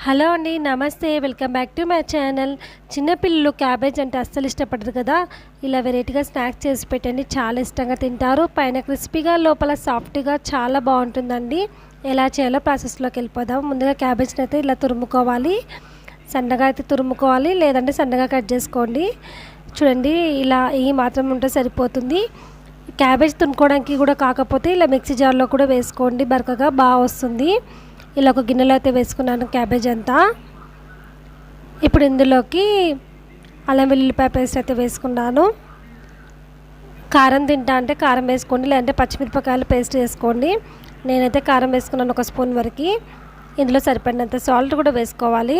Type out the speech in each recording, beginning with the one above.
Hello అండి, నమస్తే. Welcome back to my channel. చిన్నపిల్లలు క్యాబేజ్ అంటే అస్సలు ఇష్టపడరు కదా. ఇలా వెరైటీగా స్నాక్స్ చేసి పెట్టండి, చాలా ఇష్టంగా తింటారు. పైన క్రిస్పీగా లోపల సాఫ్ట్గా చాలా బాగుంటుందండి. ఎలా చేయాలో ప్రాసెస్లోకి వెళ్ళిపోదాం. ముందుగా క్యాబేజ్ని అయితే ఇలా తురుముకోవాలి. సన్నగా అయితే తురుముకోవాలి, లేదంటే సన్నగా కట్ చేసుకోండి. చూడండి, ఇలా ఈ మాత్రం ఉంటే సరిపోతుంది. క్యాబేజ్ తురుముకోవడానికి కూడా కాకపోతే ఇలా మిక్సీ జార్లో కూడా వేసుకోండి, బరకగా బాగా వస్తుంది. ఇలా ఒక గిన్నెలో అయితే వేసుకున్నాను క్యాబేజ్ అంతా. ఇప్పుడు ఇందులోకి అల్లం వెల్లుల్లిపాయ పేస్ట్ అయితే వేసుకున్నాను. కారం తింటా అంటే కారం వేసుకోండి, లేదంటే పచ్చిమిరపకాయలు పేస్ట్ వేసుకోండి. నేనైతే కారం వేసుకున్నాను, ఒక స్పూన్ వరకు. ఇందులో సరిపడినంత సాల్ట్ కూడా వేసుకోవాలి.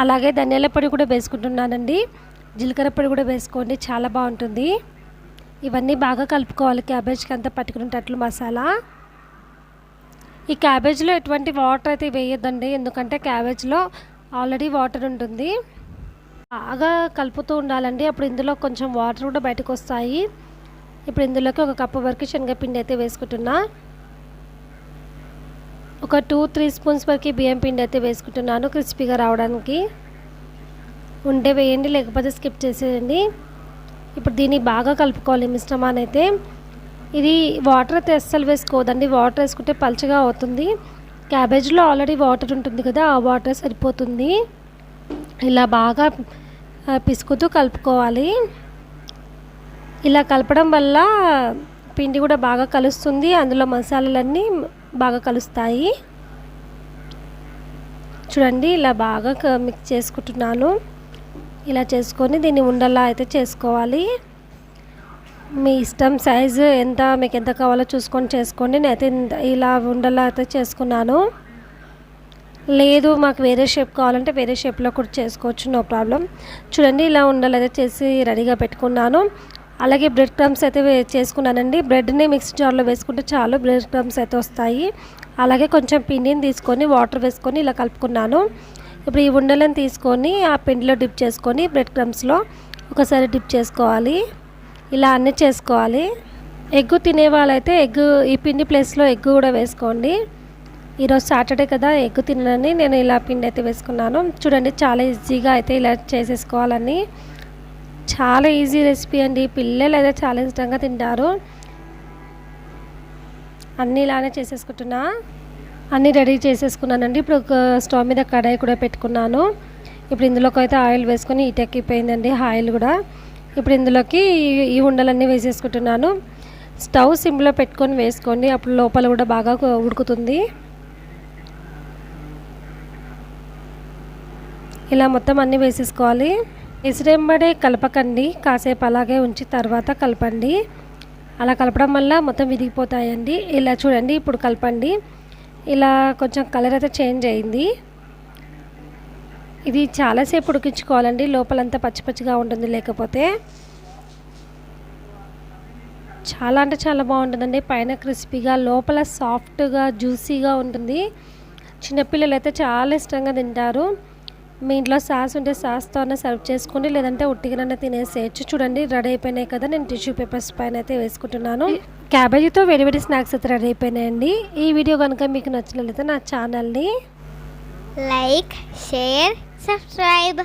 అలాగే ధనియాల పొడి కూడా వేసుకుంటున్నానండి. జీలకర్ర పొడి కూడా వేసుకోండి, చాలా బాగుంటుంది. ఇవన్నీ బాగా కలుపుకోవాలి, క్యాబేజ్కి అంతా పట్టుకునేటట్లు మసాలా. ఈ క్యాబేజ్లో ఎటువంటి వాటర్ అయితే వేయొద్దండి, ఎందుకంటే క్యాబేజ్లో ఆల్రెడీ వాటర్ ఉంటుంది. బాగా కలుపుతూ ఉండాలండి, అప్పుడు ఇందులో కొంచెం వాటర్ కూడా బయటకు వస్తాయి. ఇప్పుడు ఇందులోకి ఒక కప్పు వరకు శనగపిండి అయితే వేసుకుంటున్నా. ఒక 2-3 స్పూన్స్ వరకు బియ్యం పిండి అయితే వేసుకుంటున్నాను, క్రిస్పీగా రావడానికి. ఉంటే వేయండి, లేకపోతే స్కిప్ చేసేయండి. ఇప్పుడు దీన్ని బాగా కలుపుకోవాలి మిశ్రమాన్ని అయితే. ఇది వాటర్ అయితే అస్సలు వేసుకోవద్దండి, వాటర్ వేసుకుంటే పలుచగా అవుతుంది. క్యాబేజ్లో ఆల్రెడీ వాటర్ ఉంటుంది కదా, ఆ వాటర్ సరిపోతుంది. ఇలా బాగా పిసుకుతూ కలుపుకోవాలి. ఇలా కలపడం వల్ల పిండి కూడా బాగా కలుస్తుంది, అందులో మసాలాలన్నీ బాగా కలుస్తాయి. చూడండి, ఇలా బాగా మిక్స్ చేసుకుంటున్నాను. ఇలా చేసుకొని దీన్ని ఉండలా అయితే చేసుకోవాలి. మీ ఇష్టం, సైజు ఎంత మీకు ఎంత కావాలో చూసుకొని చేసుకోండి. నేనైతే ఇలా ఉండలా అయితే చేసుకున్నాను. లేదు మాకు వేరే షేప్ కావాలంటే వేరే షేప్లో కూడా చేసుకోవచ్చు, నో ప్రాబ్లం. చూడండి, ఇలా ఉండలు అయితే చేసి రెడీగా పెట్టుకున్నాను. అలాగే బ్రెడ్ క్రమ్స్ అయితే చేసుకున్నానండి. బ్రెడ్ని మిక్సీ జార్లో వేసుకుంటే చాలు, బ్రెడ్ క్రమ్స్ అయితే వస్తాయి. అలాగే కొంచెం పిండిని తీసుకొని వాటర్ వేసుకొని ఇలా కలుపుకున్నాను. ఇప్పుడు ఈ ఉండలను తీసుకొని ఆ పిండిలో డిప్ చేసుకొని బ్రెడ్ క్రమ్స్లో ఒకసారి డిప్ చేసుకోవాలి. ఇలా అన్నీ చేసుకోవాలి. ఎగ్గు తినే వాళ్ళైతే ఈ పిండి ప్లేస్లో ఎగ్గు కూడా వేసుకోండి. ఈరోజు సాటర్డే కదా, ఎగ్గు తినని నేను ఇలా పిండి అయితే వేసుకున్నాను. చూడండి, చాలా ఈజీగా అయితే ఇలా చేసేసుకోవాలని. చాలా ఈజీ రెసిపీ అండి, పిల్లలు అయితే చాలా ఇష్టంగా తింటారు. అన్నీ ఇలానే చేసేసుకుంటున్నా. అన్నీ రెడీ చేసేసుకున్నానండి. ఇప్పుడు ఒక స్టవ్ మీద కడాయి కూడా పెట్టుకున్నాను. ఇప్పుడు ఇందులోకి అయితే ఆయిల్ వేసుకొని హీట్ ఎక్కిపోయిందండి ఆయిల్ కూడా. ఇప్పుడు ఇందులోకి ఈ ఉండలన్నీ వేసేసుకుంటున్నాను. స్టవ్ సిమ్లో పెట్టుకొని వేసుకోండి, అప్పుడు లోపల కూడా బాగా ఉడుకుతుంది. ఇలా మొత్తం అన్నీ వేసేసుకోవాలి. విసిరెంబడే కలపకండి, కాసేపు అలాగే ఉంచి తర్వాత కలపండి. అలా కలపడం వల్ల మొత్తం విరిగిపోతాయండి. ఇలా చూడండి, ఇప్పుడు కలపండి. ఇలా కొంచెం కలర్ అయితే చేంజ్ అయింది. ఇది చాలాసేపు ఉడికించుకోవాలండి, లోపలంతా పచ్చి పచ్చిగా ఉంటుంది, లేకపోతే చాలా అంటే చాలా బాగుంటుందండి. పైన క్రిస్పీగా, లోపల సాఫ్ట్గా జ్యూసీగా ఉంటుంది. చిన్నపిల్లలు అయితే చాలా ఇష్టంగా తింటారు. మీ ఇంట్లో సాస్ ఉంటే సాస్తోనే సర్వ్ చేసుకోండి, లేదంటే ఉట్టిగానే తినేసేయచ్చు. చూడండి, రెడీ అయిపోయినాయి కదా. నేను టిష్యూ పేపర్స్ పైన అయితే వేసుకుంటున్నాను. క్యాబేజీతో వేడి స్నాక్స్ అయితే రెడీ అయిపోయినాయండి. ఈ వీడియో కనుక మీకు నచ్చినట్లయితే నా ఛానల్ని లైక్, షేర్, సబ్స్క్రైబ్.